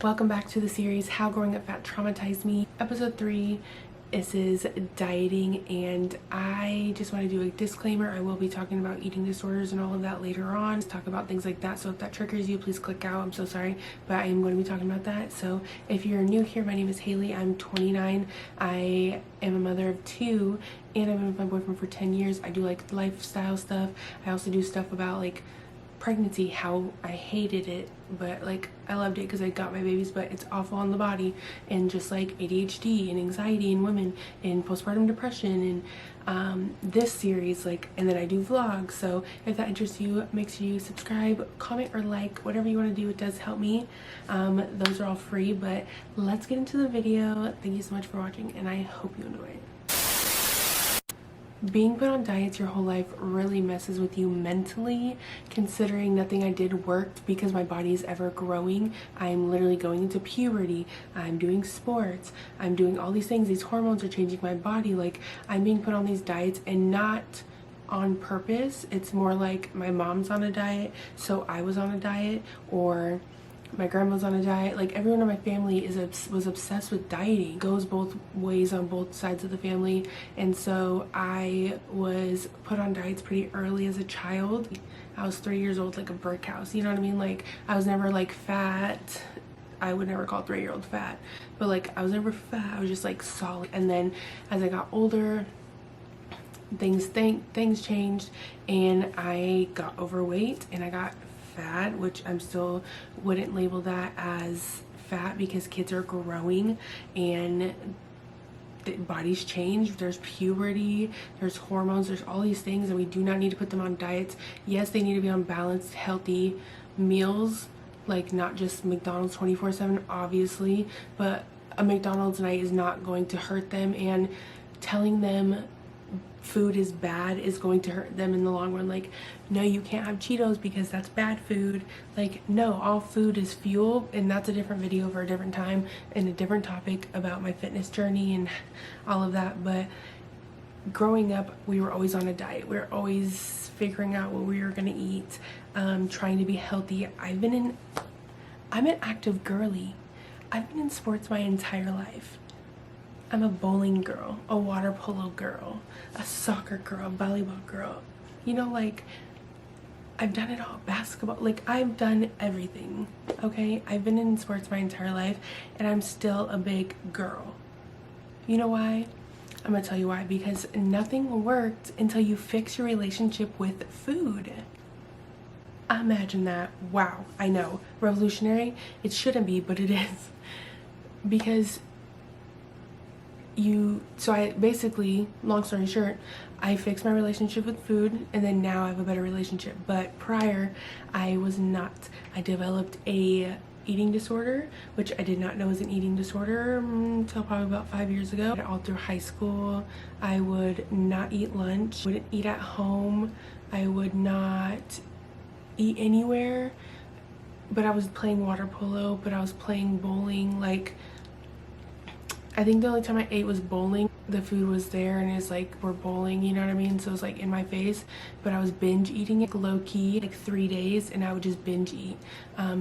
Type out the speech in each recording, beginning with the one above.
Welcome back to the series How Growing Up Fat Traumatized Me. Episode 3, this is dieting, and I just want to do a disclaimer. I will be talking about eating disorders and all of that later on. Let's talk about things like that, so if that triggers you, please click out. I'm so sorry, but I am going to be talking about that. So if you're new here, my name is Haley. I'm 29. I am a mother of 2, and I've been with my boyfriend for 10 years. I do like lifestyle stuff. I also do stuff about like pregnancy, how I hated it, but like I loved it because I got my babies, but it's awful on the body, and just like ADHD and anxiety in women and postpartum depression, and this series, like, and then I do vlogs. So if that interests you, make sure you subscribe, comment, or like, whatever you want to do. It does help me. Those are all free, but let's get into the video. Thank you so much for watching, and I hope you enjoy it. Being put on diets your whole life really messes with you mentally, considering nothing I did worked because my body is ever growing. I'm literally going into puberty. I'm doing sports. I'm doing all these things. These hormones are changing my body. Like, I'm being put on these diets, and not on purpose. It's more like my mom's on a diet, so I was on a diet, or my grandma's on a diet. Like, everyone in my family was obsessed with dieting. It goes both ways on both sides of the family, and so I was put on diets pretty early as a child. I was 3 years old, like a brick house, you know what I mean? Like, I was never like fat. I would never call a 3-year-old fat, but like I was never fat. I was just like solid. And then as I got older, things changed, and I got overweight and I got fat, which I'm still wouldn't label that as fat because kids are growing and the bodies change. There's puberty, there's hormones, there's all these things, and we do not need to put them on diets. Yes, they need to be on balanced, healthy meals, like not just McDonald's 24/7, obviously, but a McDonald's night is not going to hurt them, and telling them food is bad is going to hurt them in the long run. Like, no, you can't have Cheetos because that's bad food. Like, no, all food is fuel, and that's a different video for a different time and a different topic about my fitness journey and all of that. But growing up, we were always on a diet. We were always figuring out what we were gonna eat, trying to be healthy. I'm an active girly. I've been in sports my entire life. I'm a bowling girl, a water polo girl, a soccer girl, volleyball girl. You know, like, I've done it all. Basketball, like, I've done everything, okay? I've been in sports my entire life, and I'm still a big girl. You know why? I'm gonna tell you why. Because nothing worked until you fix your relationship with food. Imagine that. Wow, I know. Revolutionary? It shouldn't be, but it is. Because so I basically, long story short, I fixed my relationship with food, and then now I have a better relationship. But prior, I was not. I developed a eating disorder, which I did not know was an eating disorder until probably about 5 years ago. All through high school, I would not eat lunch, wouldn't eat at home, I would not eat anywhere, but I was playing water polo, but I was playing bowling. Like, I think the only time I ate was bowling. The food was there, and it's like, we're bowling, you know what I mean? So it was like in my face, but I was binge eating it low key, like 3 days, and I would just binge eat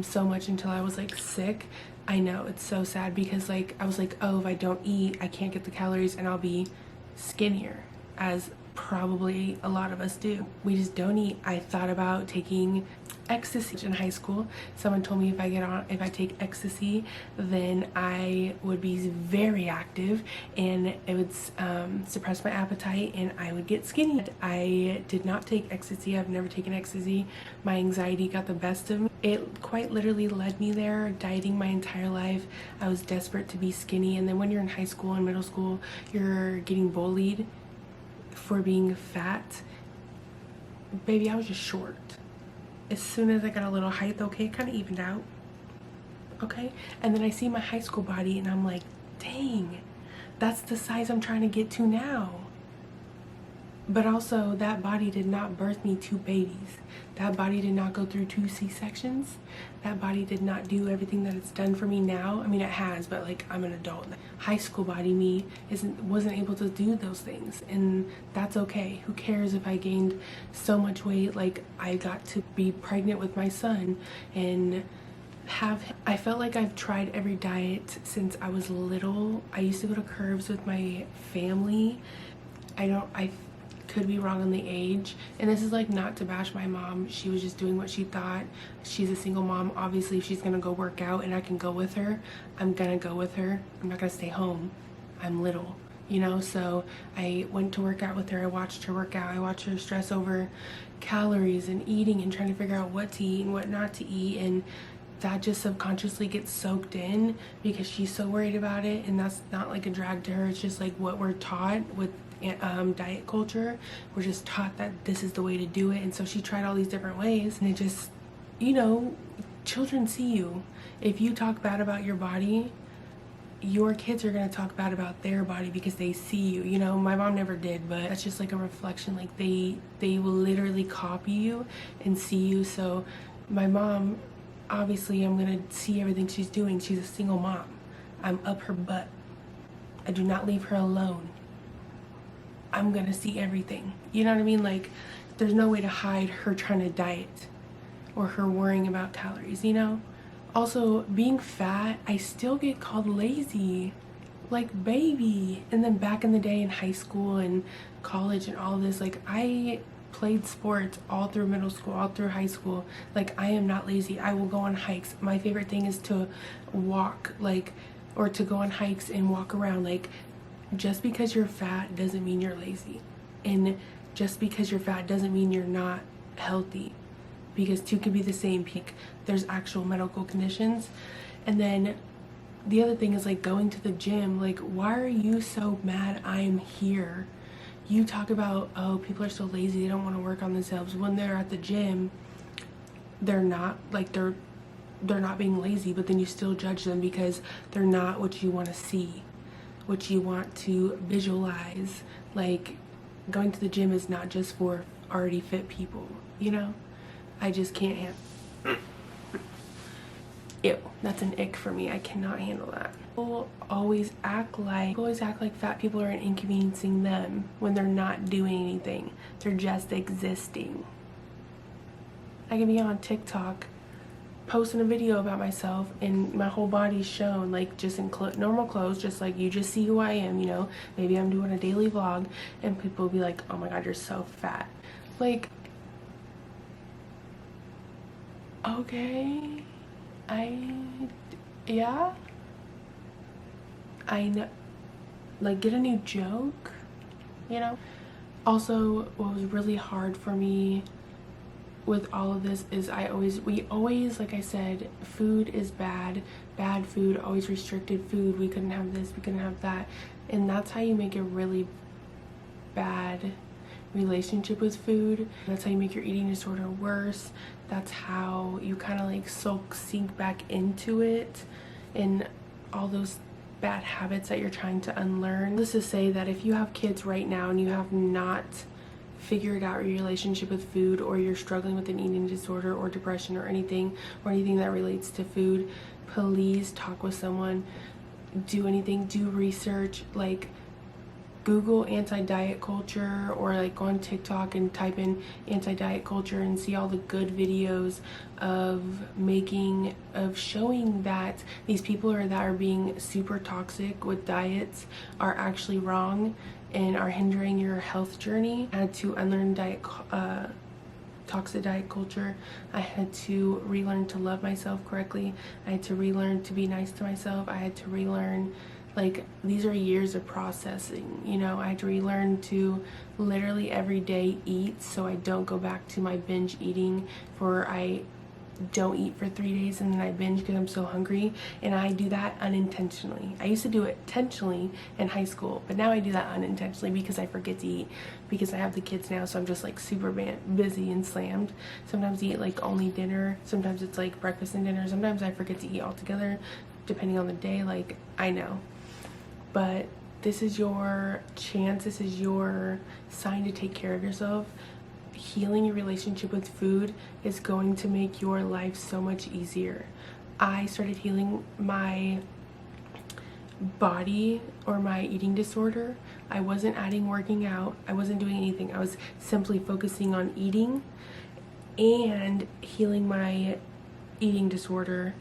so much until I was like sick. I know, it's so sad, because like I was like, oh, if I don't eat, I can't get the calories and I'll be skinnier, as probably a lot of us do. We just don't eat. I thought about taking ecstasy in high school. Someone told me if I take ecstasy, then I would be very active, and it would suppress my appetite, and I would get skinny. I did not take ecstasy. I've never taken ecstasy. My anxiety got the best of me. It quite literally led me there. Dieting my entire life. I was desperate to be skinny, and then when you're in high school and middle school, you're getting bullied for being fat. Baby, I was just short. As soon as I got a little height, okay, it kind of evened out, okay? And then I see my high school body, and I'm like, dang, that's the size I'm trying to get to now. But also, that body did not birth me 2 babies. That body did not go through 2 C-sections. That body did not do everything that it's done for me now. I mean, it has, but like, I'm an adult. High school body me wasn't able to do those things, and that's okay. Who cares if I gained so much weight? Like, I got to be pregnant with my son, and I felt like I've tried every diet since I was little. I used to go to Curves with my family. I could be wrong on the age, and this is like not to bash my mom. She was just doing what she thought. She's a single mom. Obviously, if she's gonna go work out and I can go with her, I'm gonna go with her. I'm not gonna stay home. I'm little, you know. So I went to work out with her. I watched her work out. I watched her stress over calories and eating and trying to figure out what to eat and what not to eat, and that just subconsciously gets soaked in because she's so worried about it. And that's not like a drag to her. It's just like what we're taught with diet culture. We're just taught that this is the way to do it, and so she tried all these different ways, and it just, you know, children see you. If you talk bad about your body, your kids are going to talk bad about their body because they see you. You know, my mom never did, but that's just like a reflection. Like they will literally copy you and see you. So my mom, obviously I'm going to see everything she's doing. She's a single mom. I'm up her butt. I do not leave her alone. I'm gonna see everything. You know what I mean? Like, there's no way to hide her trying to diet or her worrying about calories, you know? Also, being fat, I still get called lazy, like baby. And then back in the day in high school and college and all this, like I played sports all through middle school, all through high school. Like, I am not lazy. I will go on hikes. My favorite thing is to walk, like, or to go on hikes and walk around. Like, just because you're fat doesn't mean you're lazy, and just because you're fat doesn't mean you're not healthy, because two could be the same peak. There's actual medical conditions. And then the other thing is like going to the gym. Like, why are you so mad I'm here? You talk about, oh, people are so lazy, they don't want to work on themselves. When they're at the gym, they're not, like, they're not being lazy, but then you still judge them because they're not what you want to see, what you want to visualize. Like, going to the gym is not just for already fit people, you know? I just can't handle. Ew, that's an ick for me. I cannot handle that. People always act like fat people are inconveniencing them when they're not doing anything. They're just existing. I can be on TikTok posting a video about myself and my whole body's shown, like, just in normal clothes, just like you just see who I am, you know? Maybe I'm doing a daily vlog and people will be like, oh my god, you're so fat. Like, okay, yeah, I know, like, get a new joke, you know? Also, what was really hard for me with all of this is we always, like I said, food is bad food, always restricted food. We couldn't have this, we couldn't have that, and that's how you make a really bad relationship with food. That's how you make your eating disorder worse. That's how you kind of like sink back into it and all those bad habits that you're trying to unlearn. This is to say that if you have kids right now and you have not figured out your relationship with food, or you're struggling with an eating disorder or depression or anything that relates to food, please talk with someone. Do anything, do research, like Google anti-diet culture, or like go on TikTok and type in anti-diet culture and see all the good videos of showing that these people that are being super toxic with diets are actually wrong and are hindering your health journey. I had to unlearn toxic diet culture. I had to relearn to love myself correctly. I had to relearn to be nice to myself. I had to relearn, like, these are years of processing, you know? I had to relearn to literally every day eat, so I don't go back to my binge eating I don't eat for 3 days and then I binge because I'm so hungry, and I do that unintentionally. I used to do it intentionally in high school, but now I do that unintentionally because I forget to eat, because I have the kids now, so I'm just like super busy and slammed. Sometimes I eat like only dinner, sometimes it's like breakfast and dinner, sometimes I forget to eat altogether depending on the day. Like, I know, but this is your chance, this is your sign to take care of yourself. Healing your relationship with food is going to make your life so much easier. I started healing my body, or my eating disorder. I wasn't adding working out, I wasn't doing anything. I was simply focusing on eating and healing my eating disorder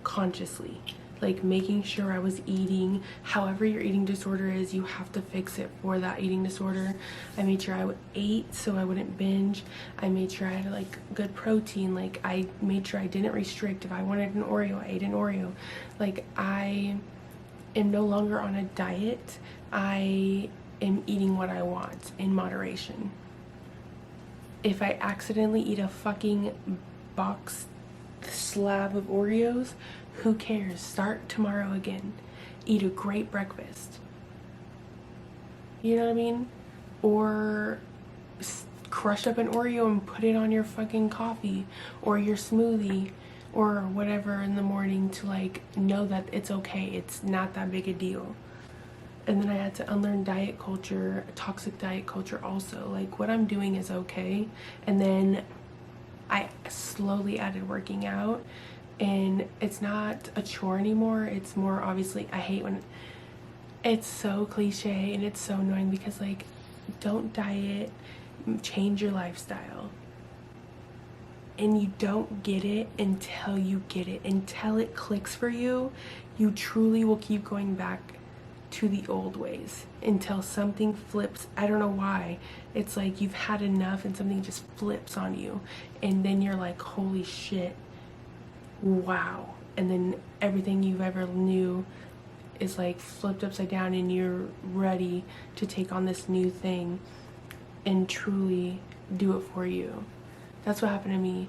consciously. Like making sure I was eating, however your eating disorder is, you have to fix it for that eating disorder. I made sure I ate so I wouldn't binge. I made sure I had like good protein. Like I made sure I didn't restrict. If I wanted an Oreo, I ate an Oreo. Like I am no longer on a diet. I am eating what I want in moderation. If I accidentally eat a fucking box slab of Oreos, who cares? Start tomorrow again. Eat a great breakfast. You know what I mean? Or crush up an Oreo and put it on your fucking coffee or your smoothie or whatever in the morning to like know that it's okay. It's not that big a deal. And then I had to unlearn diet culture, toxic diet culture also. Like what I'm doing is okay. And then I slowly added working out, and it's not a chore anymore. It's more, obviously, I hate when it's so cliche and it's so annoying because like, don't diet, change your lifestyle. And you don't get it until you get it. Until it clicks for you, you truly will keep going back to the old ways until something flips. I don't know why. It's like you've had enough and something just flips on you, and then you're like, holy shit, wow. And then everything you've ever knew is like flipped upside down, and you're ready to take on this new thing and truly do it for you. That's what happened to me.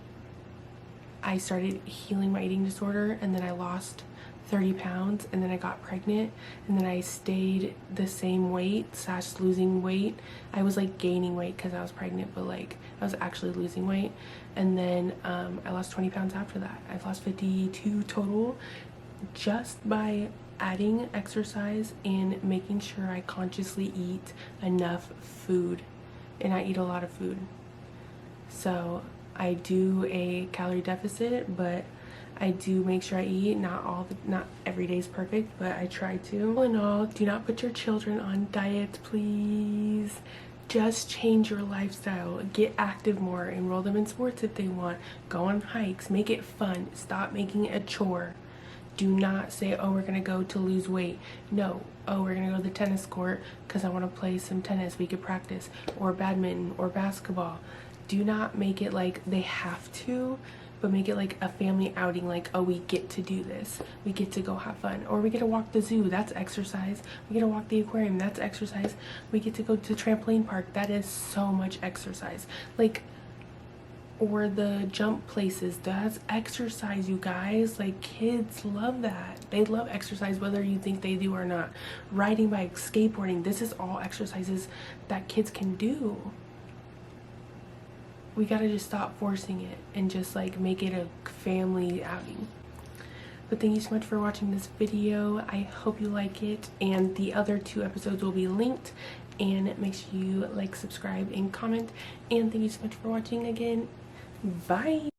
I started healing my eating disorder, and then I lost 30 pounds, and then I got pregnant, and then I stayed the same weight / losing weight. I was like gaining weight because I was pregnant, but like I was actually losing weight. And then I lost 20 pounds after that. I've lost 52 total just by adding exercise and making sure I consciously eat enough food. And I eat a lot of food. So I do a calorie deficit, but I do make sure I eat. Not every day is perfect, but I try to. All in all, do not put your children on diets, please. Just change your lifestyle. Get active more. Enroll them in sports if they want. Go on hikes. Make it fun. Stop making it a chore. Do not say, oh, we're gonna go to lose weight. No. Oh, we're gonna go to the tennis court because I want to play some tennis. We could practice, or badminton, or basketball. Do not make it like they have to, but make it like a family outing. Like, oh, we get to do this. We get to go have fun. Or we get to walk the zoo. That's exercise. We get to walk the aquarium. That's exercise. We get to go to the trampoline park. That is so much exercise. Like, or the jump places. That's exercise, you guys. Like, kids love that. They love exercise whether you think they do or not. Riding bikes, skateboarding. This is all exercises that kids can do. We gotta just stop forcing it and just like make it a family outing. But thank you so much for watching this video. I hope you like it, and the other 2 episodes will be linked, and make sure you like, subscribe, and comment. And thank you so much for watching again. Bye.